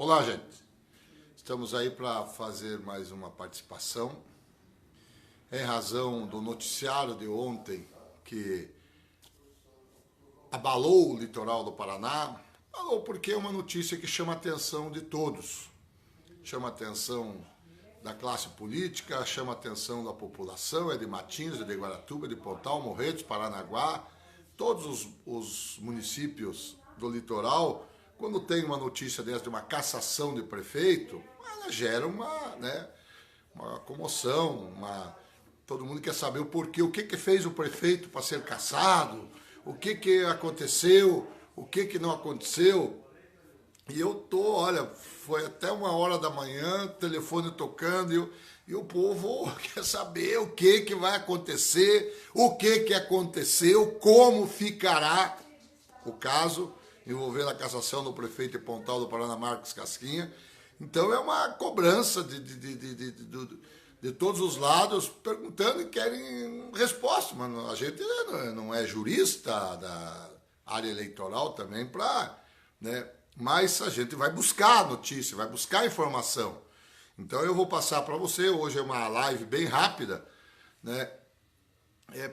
Olá, gente. Estamos aí para fazer mais uma participação. Em razão do noticiário de ontem que abalou o litoral do Paraná, abalou porque é uma notícia que chama a atenção de todos. Chama a atenção da classe política, chama a atenção da população, é de Matinhos, é de Guaratuba, é de Pontal, Morretes, Paranaguá, todos os municípios do litoral. Quando tem uma notícia dessa de uma cassação de prefeito, ela gera uma comoção, todo mundo quer saber o porquê, o que fez o prefeito para ser cassado, o que aconteceu, o que não aconteceu. E eu olha, foi até 1h da manhã, telefone tocando, e o povo quer saber o que vai acontecer, o que aconteceu, como ficará o caso envolvendo a cassação do prefeito de Pontal do Paraná, Marcos Casquinha. Então é uma cobrança de todos os lados, perguntando e querem resposta. Mas a gente não é jurista da área eleitoral também mas a gente vai buscar notícia, vai buscar informação. Então eu vou passar para você, hoje é uma live bem rápida, né?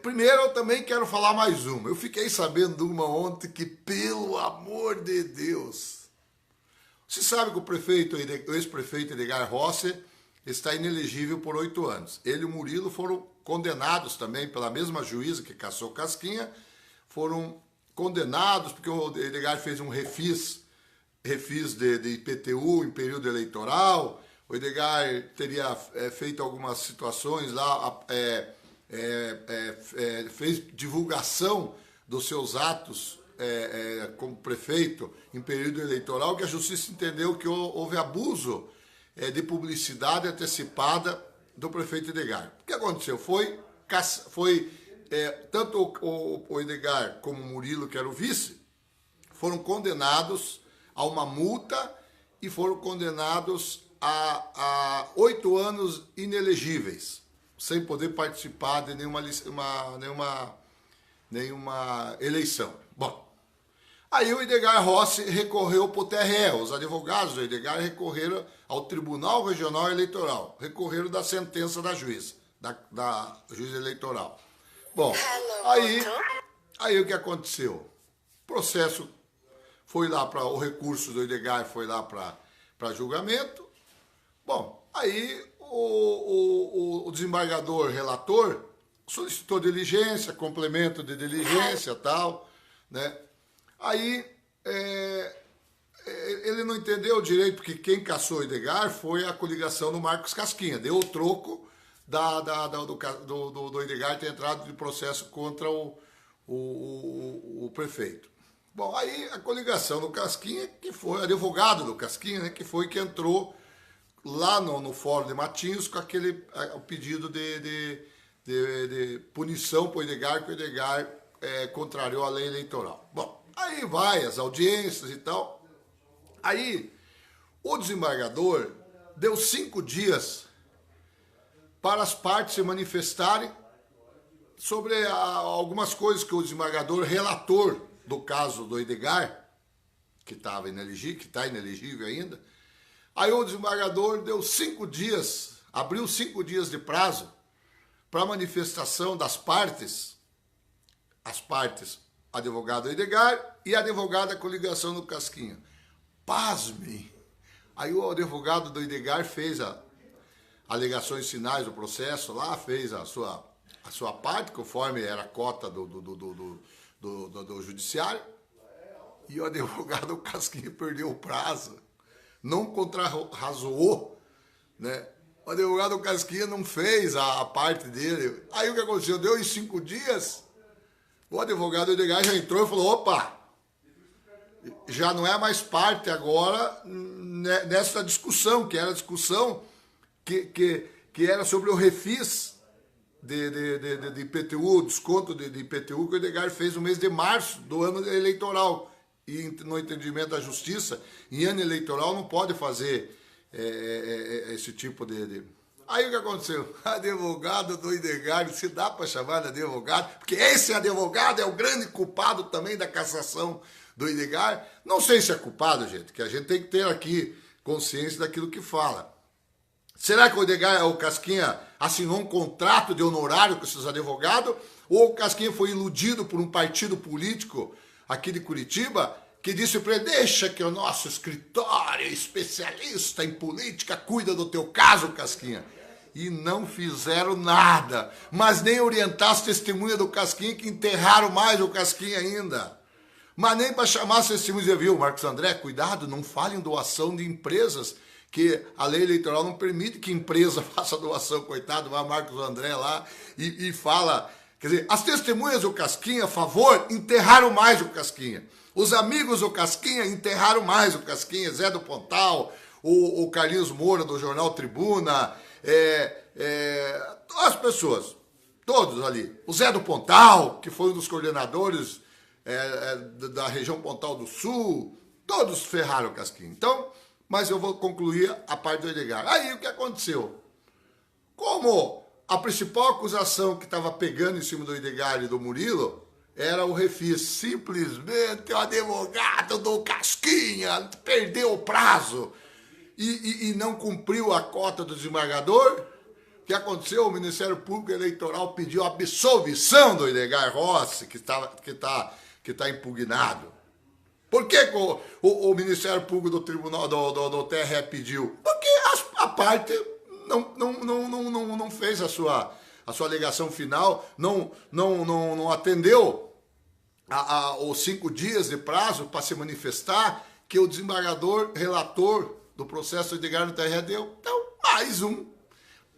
Primeiro, eu também quero falar mais uma. Eu fiquei sabendo de uma ontem que, pelo amor de Deus... Você sabe que o ex-prefeito Edgar Rossi está inelegível por 8 anos. Ele e o Murilo foram condenados também pela mesma juíza que cassou Casquinha. Foram condenados porque o Edgar fez um refis de IPTU em período eleitoral. O Edgar teria feito algumas situações lá... fez divulgação dos seus atos como prefeito em período eleitoral, que a justiça entendeu que houve abuso de publicidade antecipada do prefeito Edgar. O que aconteceu? Foi tanto o Edgar como o Murilo, que era o vice, foram condenados a uma multa e foram condenados a 8 anos inelegíveis, sem poder participar de nenhuma eleição. Bom, aí o Edgar Rossi recorreu para o TRE, os advogados do Edgar recorreram ao Tribunal Regional Eleitoral, recorreram da sentença da juíza, da juíza eleitoral. Bom, aí o que aconteceu? O processo foi lá para o recurso do Edgar, foi lá para julgamento. Bom, aí o desembargador relator solicitou diligência, complemento de diligência e tal, né? Aí ele não entendeu direito, porque quem cassou o Edgar foi a coligação do Marcos Casquinha, deu o troco do Edgar ter entrado de processo contra o prefeito. Bom, aí a coligação do Casquinha, que foi advogado do Casquinha, né, que entrou lá no Fórum de Matinhos com o pedido de punição para o Edgar, que o Edgar contrariou a lei eleitoral. Bom, aí vai as audiências e tal. Aí o desembargador deu 5 dias para as partes se manifestarem sobre algumas coisas que o desembargador relator do caso do Edgar, que está inelegível ainda. Aí o desembargador deu 5 dias, abriu 5 dias de prazo para a manifestação das partes, as partes, advogado Edgar e advogado da coligação do Casquinha. Pasmem! Aí o advogado do Edgar fez as alegações finais do processo lá, fez a sua parte, conforme era a cota do judiciário, e o advogado do Casquinha perdeu o prazo. Não contrarrazoou, né? O advogado Casquinha não fez a parte dele. Aí o que aconteceu? Deu em 5 dias, o advogado Edgar já entrou e falou, opa, já não é mais parte agora nessa discussão, que era a discussão que era sobre o refis de IPTU, desconto de IPTU que o Edgar fez no mês de março do ano eleitoral. E no entendimento da justiça, em ano eleitoral não pode fazer esse tipo de... Aí o que aconteceu? Advogado do Edgar, se dá para chamar de advogado, porque esse advogado é o grande culpado também da cassação do Edgar. Não sei se é culpado, gente, que a gente tem que ter aqui consciência daquilo que fala. Será que o Casquinha assinou um contrato de honorário com esses advogados? Ou o Casquinha foi iludido por um partido político aqui de Curitiba que disse para ele, deixa que o nosso escritório especialista em política cuida do teu caso, Casquinha. E não fizeram nada, mas nem orientar as testemunhas do Casquinha, que enterraram mais o Casquinha ainda. Mas nem para chamar as testemunhas, viu, Marcos André, cuidado, não fale em doação de empresas, que a lei eleitoral não permite que empresa faça doação, coitado, vai Marcos André lá e fala. Quer dizer, as testemunhas do Casquinha, a favor, enterraram mais o Casquinha. Os amigos do Casquinha enterraram mais o Casquinha, Zé do Pontal, o Carlinhos Moura do jornal Tribuna, as pessoas, todos ali. O Zé do Pontal, que foi um dos coordenadores da região Pontal do Sul, todos ferraram o Casquinha. Então, mas eu vou concluir a parte do Edgar. Aí o que aconteceu? Como a principal acusação que estava pegando em cima do Edgar e do Murilo era o refis. Simplesmente o advogado do Casquinha perdeu o prazo e não cumpriu a cota do desembargador. O que aconteceu? O Ministério Público Eleitoral pediu a absolvição do Edgar Rossi, que está impugnado. Por que o Ministério Público do Tribunal do TRE pediu? Porque a parte não fez a sua alegação final, não atendeu os 5 dias de prazo para se manifestar, que o desembargador relator do processo de Edgar no TRE deu. Então, mais um.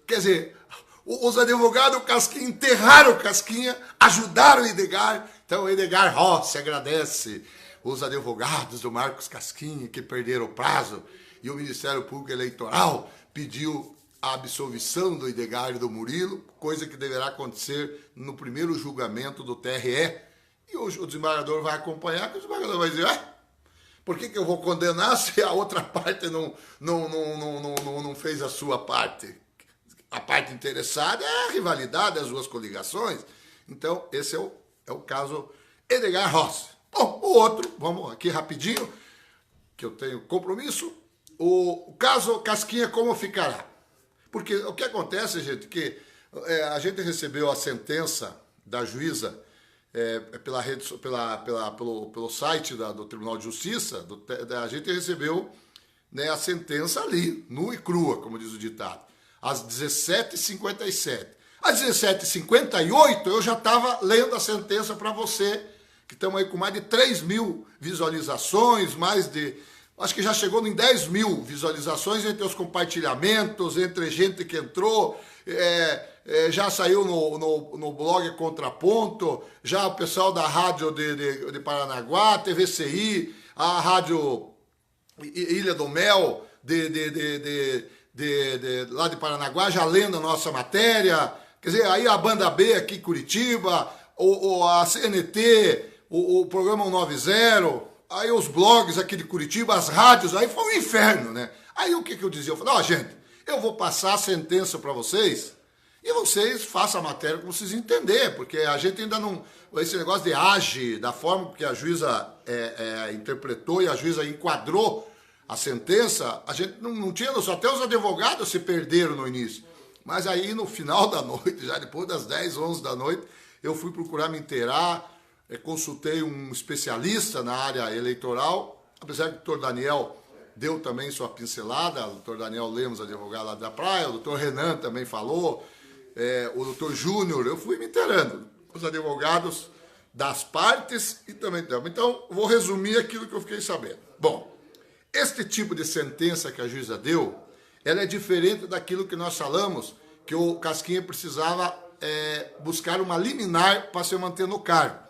Quer dizer, os advogados do Casquinha enterraram o Casquinha, ajudaram o Edgar. Então, o Edgar Rossi agradece os advogados do Marcos Casquinha que perderam o prazo, e o Ministério Público Eleitoral pediu a absolvição do Edgar e do Murilo, coisa que deverá acontecer no primeiro julgamento do TRE. E o desembargador vai acompanhar, que o desembargador vai dizer, por que eu vou condenar se a outra parte não fez a sua parte? A parte interessada é a rivalidade, as duas coligações. Então, esse é o caso Edgar Rossi. Bom, o outro, vamos aqui rapidinho, que eu tenho compromisso. O caso Casquinha, como ficará? Porque o que acontece, gente, que a gente recebeu a sentença da juíza pelo site do Tribunal de Justiça, a gente recebeu, né, a sentença ali, nua e crua, como diz o ditado, às 17h57. Às 17h58 eu já estava lendo a sentença para você, que estamos aí com mais de 3 mil visualizações, acho que já chegou em 10 mil visualizações entre os compartilhamentos, entre gente que entrou, já saiu no blog Contraponto, já o pessoal da rádio de Paranaguá, TVCI, a rádio Ilha do Mel, lá de Paranaguá, já lendo a nossa matéria, quer dizer, aí a Banda B aqui em Curitiba, a CNT, o programa 190, aí os blogs aqui de Curitiba, as rádios, aí foi um inferno, né? Aí o que eu dizia? Eu falei, gente, eu vou passar a sentença para vocês e vocês façam a matéria como vocês entenderem, porque a gente ainda não... Esse negócio de age, da forma que a juíza interpretou e a juíza enquadrou a sentença, a gente não tinha noção. Até os advogados se perderam no início. Mas aí no final da noite, já depois das 10, 11 da noite, eu fui procurar me inteirar, consultei um especialista na área eleitoral, apesar que o doutor Daniel deu também sua pincelada, o doutor Daniel Lemos, advogado lá da praia, o doutor Renan também falou, o doutor Júnior, eu fui me inteirando, os advogados das partes e também... Então, vou resumir aquilo que eu fiquei sabendo. Bom, este tipo de sentença que a juíza deu, ela é diferente daquilo que nós falamos, que o Casquinha precisava buscar uma liminar para se manter no cargo.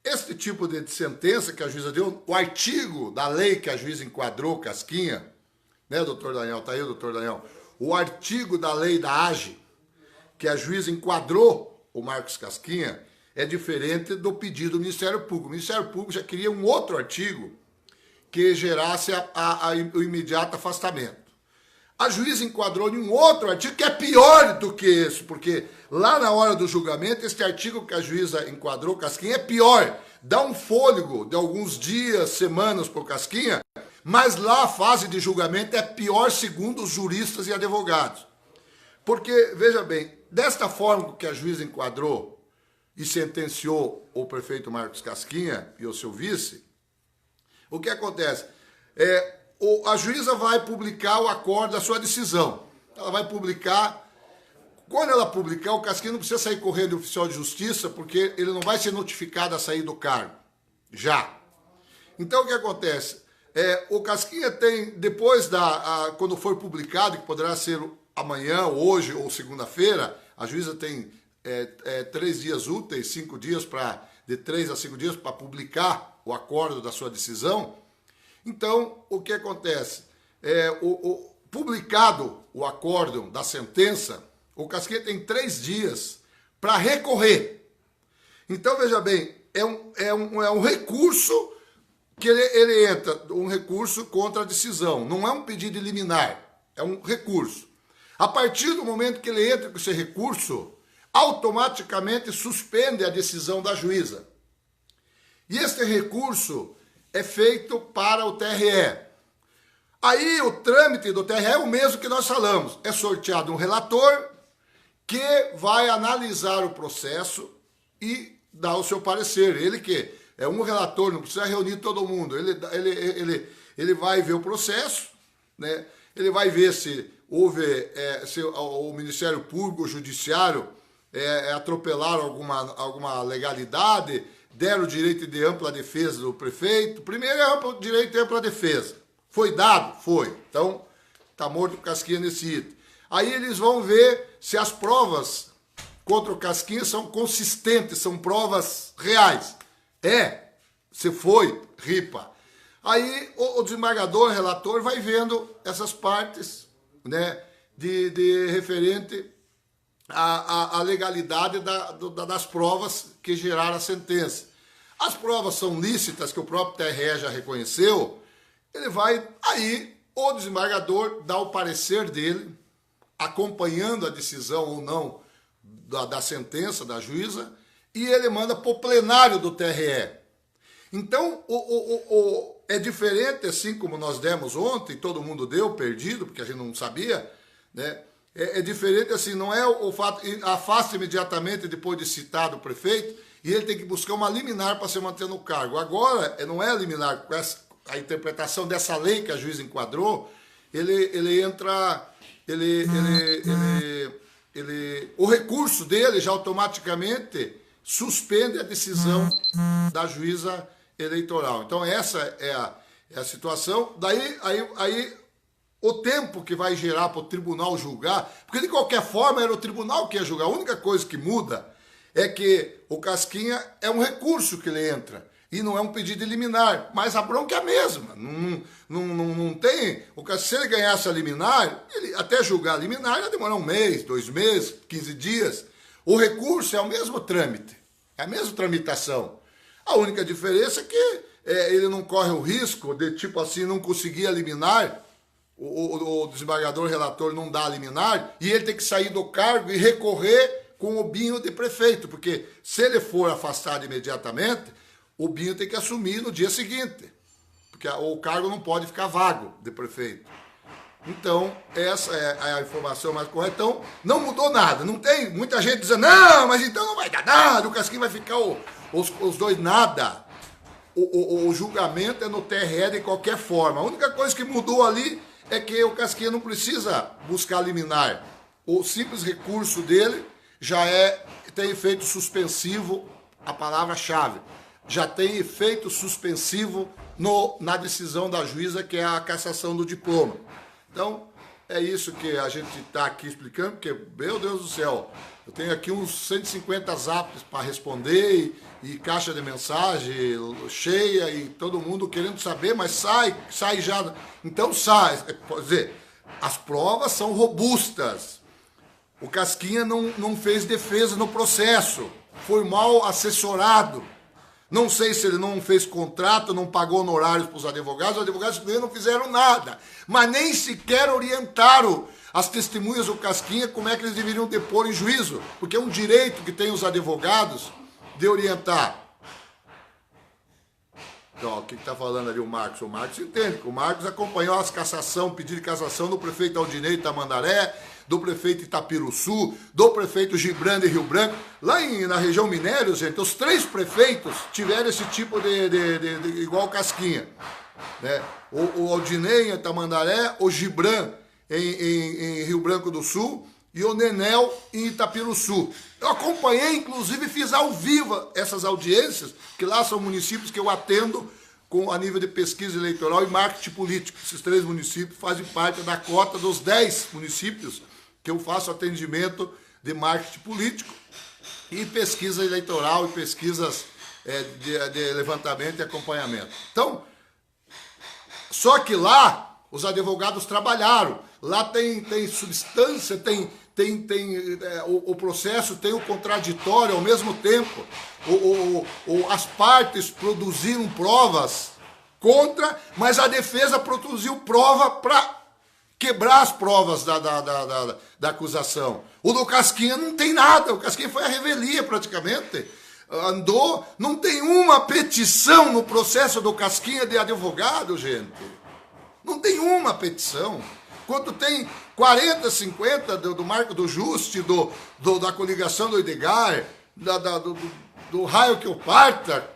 Este tipo de sentença que a juíza deu, o artigo da lei que a juíza enquadrou Casquinha, né, doutor Daniel, tá aí o doutor Daniel, o artigo da lei da AGE, que a juíza enquadrou o Marcos Casquinha, é diferente do pedido do Ministério Público. O Ministério Público já queria um outro artigo que gerasse o imediato afastamento. A juíza enquadrou em um outro artigo que é pior do que esse, porque lá na hora do julgamento, este artigo que a juíza enquadrou Casquinha é pior. Dá um fôlego de alguns dias, semanas para o Casquinha, Mas lá a fase de julgamento é pior segundo os juristas e advogados. Porque, veja bem, desta forma que a juíza enquadrou e sentenciou o prefeito Marcos Casquinha e o seu vice, o que acontece? A juíza vai publicar o acordo da sua decisão. Ela vai publicar. Quando ela publicar, o Casquinha não precisa sair correndo de oficial de justiça, porque ele não vai ser notificado a sair do cargo. Já. Então, o que acontece? O Casquinha tem, depois quando for publicado, que poderá ser amanhã, hoje ou segunda-feira, a juíza tem 3 dias úteis, 5 dias de 3 a 5 dias para publicar o acordo da sua decisão. Então, o que acontece? Publicado o acordo da sentença, o Casquinha tem 3 dias para recorrer. Então, veja bem, é um recurso que ele entra, um recurso contra a decisão. Não é um pedido liminar, é um recurso. A partir do momento que ele entra com esse recurso, automaticamente suspende a decisão da juíza. E este recurso é feito para o TRE. Aí o trâmite do TRE é o mesmo que nós falamos. É sorteado um relator que vai analisar o processo e dar o seu parecer. Ele que é um relator, não precisa reunir todo mundo. Ele vai ver o processo, né? Ele vai ver se houve, se o Ministério Público, o Judiciário atropelaram alguma legalidade, deram o direito de ampla defesa do prefeito. Primeiro é o direito de ampla defesa. Foi dado? Foi. Então, está morto o Casquinha nesse item. Aí eles vão ver se as provas contra o Casquinha são consistentes, são provas reais. Se foi, ripa. Aí o desembargador, relator, vai vendo essas partes, né, de referente à legalidade das provas que geraram a sentença. As provas são lícitas, que o próprio TRE já reconheceu, aí o desembargador dá o parecer dele, acompanhando a decisão ou não da sentença da juíza, e ele manda para o plenário do TRE. Então, é diferente, assim como nós demos ontem, todo mundo deu, perdido, porque a gente não sabia, né? É diferente assim, não é o fato, afasta imediatamente depois de citado o prefeito, e ele tem que buscar uma liminar para se manter no cargo. Agora, não é liminar, com a interpretação dessa lei que a juíza enquadrou, o recurso dele já automaticamente suspende a decisão da juíza eleitoral. Então essa é a situação. Daí o tempo que vai gerar para o tribunal julgar, porque de qualquer forma era o tribunal que ia julgar. A única coisa que muda é que o Casquinha é um recurso que ele entra e não é um pedido liminar, mas a bronca é a mesma. Não tem. Se ele ganhasse a liminar, ele até julgar a liminar ia demorar 1 mês, 2 meses, 15 dias. O recurso é o mesmo trâmite, é a mesma tramitação. A única diferença é que ele não corre o risco de, tipo assim, não conseguir a liminar, o desembargador relator não dá a liminar, e ele tem que sair do cargo e recorrer com o binho de prefeito, porque se ele for afastado imediatamente, o binho tem que assumir no dia seguinte, porque o cargo não pode ficar vago de prefeito. Então, essa é a informação mais correta. Então, não mudou nada. Não tem muita gente dizendo, não, mas então não vai dar nada, o Casquinha vai ficar os dois nada. O julgamento é no TRE de qualquer forma. A única coisa que mudou ali é que o Casquinha não precisa buscar liminar. O simples recurso dele já tem efeito suspensivo, a palavra-chave. Já tem efeito suspensivo na decisão da juíza, que é a cassação do diploma. Então, é isso que a gente está aqui explicando, porque, meu Deus do céu, eu tenho aqui uns 150 zaps para responder e caixa de mensagem cheia e todo mundo querendo saber, mas sai já. Então sai. Quer dizer, as provas são robustas. O Casquinha não fez defesa no processo, foi mal assessorado. Não sei se ele não fez contrato, não pagou honorários para os advogados não fizeram nada, mas nem sequer orientaram as testemunhas do Casquinha como é que eles deveriam depor em juízo, porque é um direito que tem os advogados de orientar. Então, o que está falando ali o Marcos? O Marcos entende que o Marcos acompanhou as cassação, pedido de cassação do prefeito Aldinei Tamandaré, do prefeito Itapiruçu, do prefeito Gibran de Rio Branco. Lá na região Minérios, gente, os 3 prefeitos tiveram esse tipo de igual Casquinha. Né? O Aldinei em Tamandaré, o Gibran em Rio Branco do Sul e o Nenel em Itapiruçu. Eu acompanhei, inclusive fiz ao vivo essas audiências, que lá são municípios que eu atendo a nível de pesquisa eleitoral e marketing político. Esses 3 municípios fazem parte da cota dos 10 municípios que eu faço atendimento de marketing político e pesquisa eleitoral e pesquisas de levantamento e acompanhamento. Então, só que lá os advogados trabalharam. Lá tem substância, o processo tem o contraditório ao mesmo tempo. As partes produziram provas contra, mas a defesa produziu prova para quebrar as provas da acusação. O do Casquinha não tem nada, o Casquinha foi à revelia praticamente. Andou, não tem uma petição no processo do Casquinha de advogado, gente. Não tem uma petição. Quanto tem 40, 50 do Marco do Juste, da coligação do Edgar, do raio que eu parta.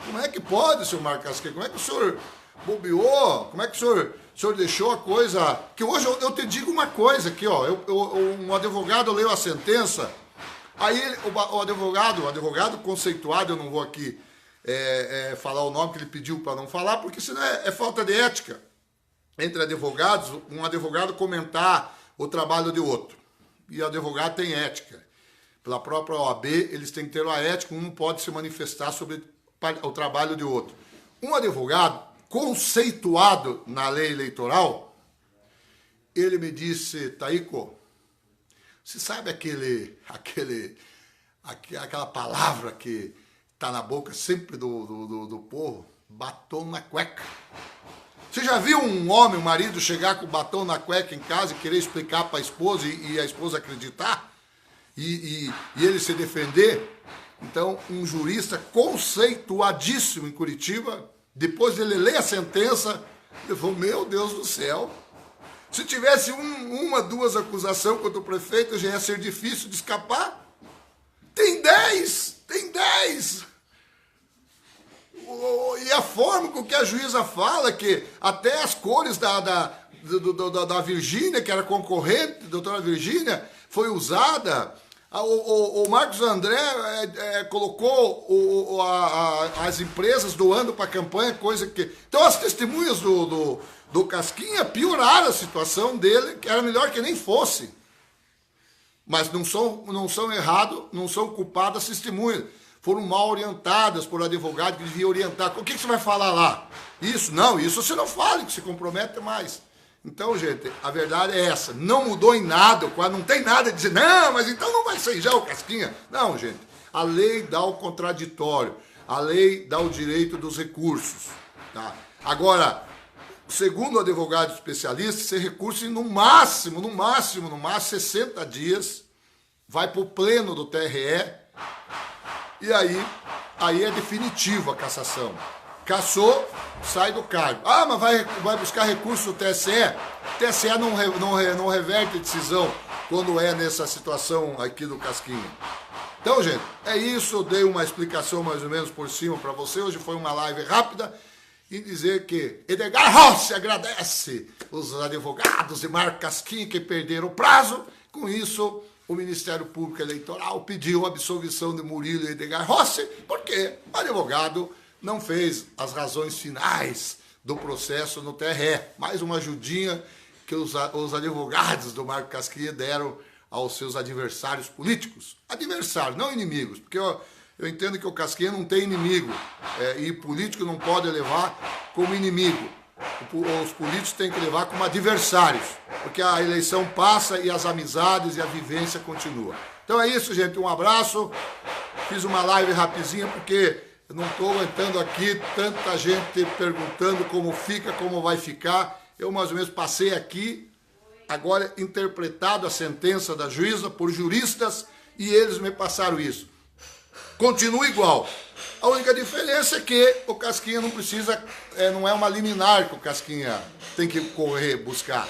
Como é que pode, senhor Marco Casquinha? Como é que o senhor bobeou? Como é que o senhor deixou a coisa... Que hoje eu te digo uma coisa aqui, ó. Um advogado leu a sentença, aí o advogado conceituado, eu não vou aqui falar o nome que ele pediu para não falar, porque senão é falta de ética. Entre advogados, um advogado comentar o trabalho de outro. E o advogado tem ética. Pela própria OAB, eles têm que ter a ética, um não pode se manifestar sobre o trabalho de outro. Um advogado conceituado na lei eleitoral, ele me disse, Taiko, você sabe aquela palavra que está na boca sempre do povo? Batom na cueca. Você já viu um homem, um marido, chegar com o batom na cueca em casa e querer explicar para a esposa e a esposa acreditar? E ele se defender? Então, um jurista conceituadíssimo em Curitiba, depois dele ler a sentença, ele falou, meu Deus do céu, se tivesse uma, 2 acusações contra o prefeito, já ia ser difícil de escapar. Tem 10! E a forma com que a juíza fala, que até as cores da Virgínia, que era concorrente, doutora Virgínia, foi usada. O Marcos André colocou as empresas doando para a campanha, coisa que... Então as testemunhas do Casquinha pioraram a situação dele, que era melhor que nem fosse. Mas não são errados, não são culpadas as testemunhas. Foram mal orientadas por advogado que devia orientar. O que você vai falar lá? Isso você não fala, que se compromete mais. Então, gente, a verdade é essa. Não mudou em nada, não tem nada de dizer, não, mas então não vai ser já o Casquinha. Não, gente, a lei dá o contraditório, a lei dá o direito dos recursos. Tá? Agora, segundo o advogado especialista, esse recurso no máximo 60 dias, vai para o pleno do TRE, e aí é definitivo a cassação. Cassou, sai do cargo. Ah, mas vai buscar recurso do TSE? O TSE não reverte a decisão quando é nessa situação aqui do Casquinha. Então, gente, é isso. Eu dei uma explicação mais ou menos por cima para você. Hoje foi uma live rápida. E dizer que Edgar Rossi agradece os advogados de Marco Casquinha que perderam o prazo. Com isso, o Ministério Público Eleitoral pediu a absolvição de Murilo e Edgar Rossi, porque o advogado não fez as razões finais do processo no TRE. Mais uma ajudinha que os advogados do Marco Casquinha deram aos seus adversários políticos. Adversários, não inimigos, porque eu entendo que o Casquinha não tem inimigo, e político não pode levar como inimigo. Os políticos têm que levar como adversários, porque a eleição passa e as amizades e a vivência continuam. Então é isso, gente. Um abraço. Fiz uma live rapidinha porque eu não estou aguentando aqui tanta gente perguntando como fica, como vai ficar. Eu mais ou menos passei aqui, agora interpretado a sentença da juíza por juristas, e eles me passaram isso. continua igual. A única diferença é que o Casquinha não precisa, não é uma liminar que o Casquinha tem que correr, buscar.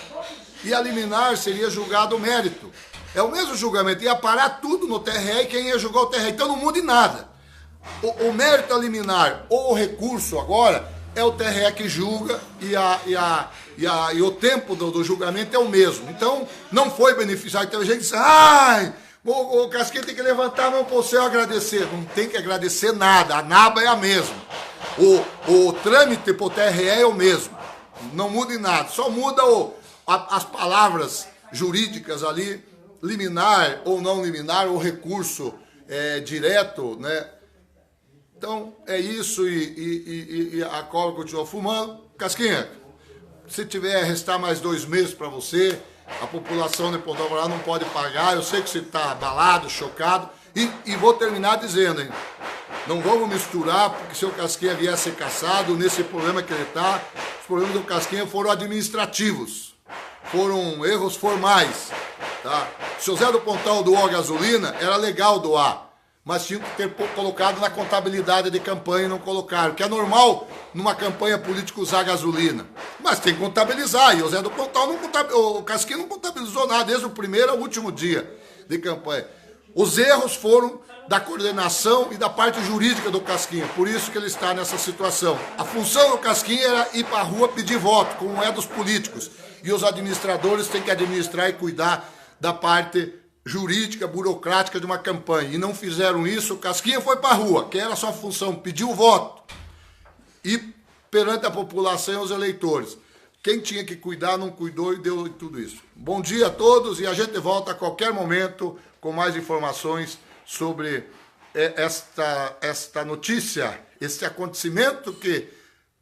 E a liminar seria julgado o mérito. É o mesmo julgamento, ia parar tudo no TRE e quem ia julgar o TRE. Então não muda em nada. O mérito a liminar ou o recurso agora é o TRE que julga e o tempo do julgamento é o mesmo. Então não foi beneficiado. Então a gente diz, o Casquinha tem que levantar a mão para o céu agradecer. Não tem que agradecer nada, a naba é a mesma. O trâmite para o TRE é o mesmo. Não muda em nada, só muda as palavras jurídicas ali, liminar ou não liminar, o recurso direto, né? Então é isso e a cobra continua fumando. Casquinha, se tiver restar mais 2 meses para você, a população de Pontal Pará não pode pagar, eu sei que você está abalado, chocado, e vou terminar dizendo, hein? Não vamos misturar, porque se o Casquinha vier a ser caçado, nesse problema que ele está, os problemas do Casquinha foram administrativos, foram erros formais, tá? Se o Zé do Pontal doou a gasolina, era legal doar, mas tinha que ter colocado na contabilidade de campanha e não colocaram, que é normal numa campanha política usar gasolina, mas tem que contabilizar, e o Zé do Pontal o Casquinha não contabilizou nada, desde o primeiro ao último dia de campanha. Os erros foram da coordenação e da parte jurídica do Casquinha, por isso que ele está nessa situação. A função do Casquinha era ir para a rua pedir voto, como é dos políticos, e os administradores têm que administrar e cuidar da parte jurídica, burocrática de uma campanha, e não fizeram isso. O Casquinha foi para a rua, que era a sua função, pediu o voto, e perante a população e os eleitores. Quem tinha que cuidar não cuidou e deu tudo isso. Bom dia a todos e a gente volta a qualquer momento com mais informações sobre esta notícia, este acontecimento que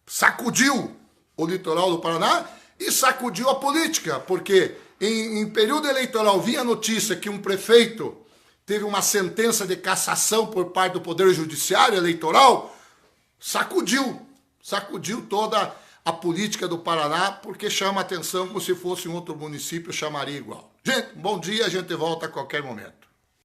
sacudiu o litoral do Paraná e sacudiu a política, porque em período eleitoral vinha a notícia que um prefeito teve uma sentença de cassação por parte do Poder Judiciário Eleitoral, sacudiu toda a política do Paraná, porque chama atenção como se fosse um outro município, chamaria igual. Gente, bom dia, a gente volta a qualquer momento.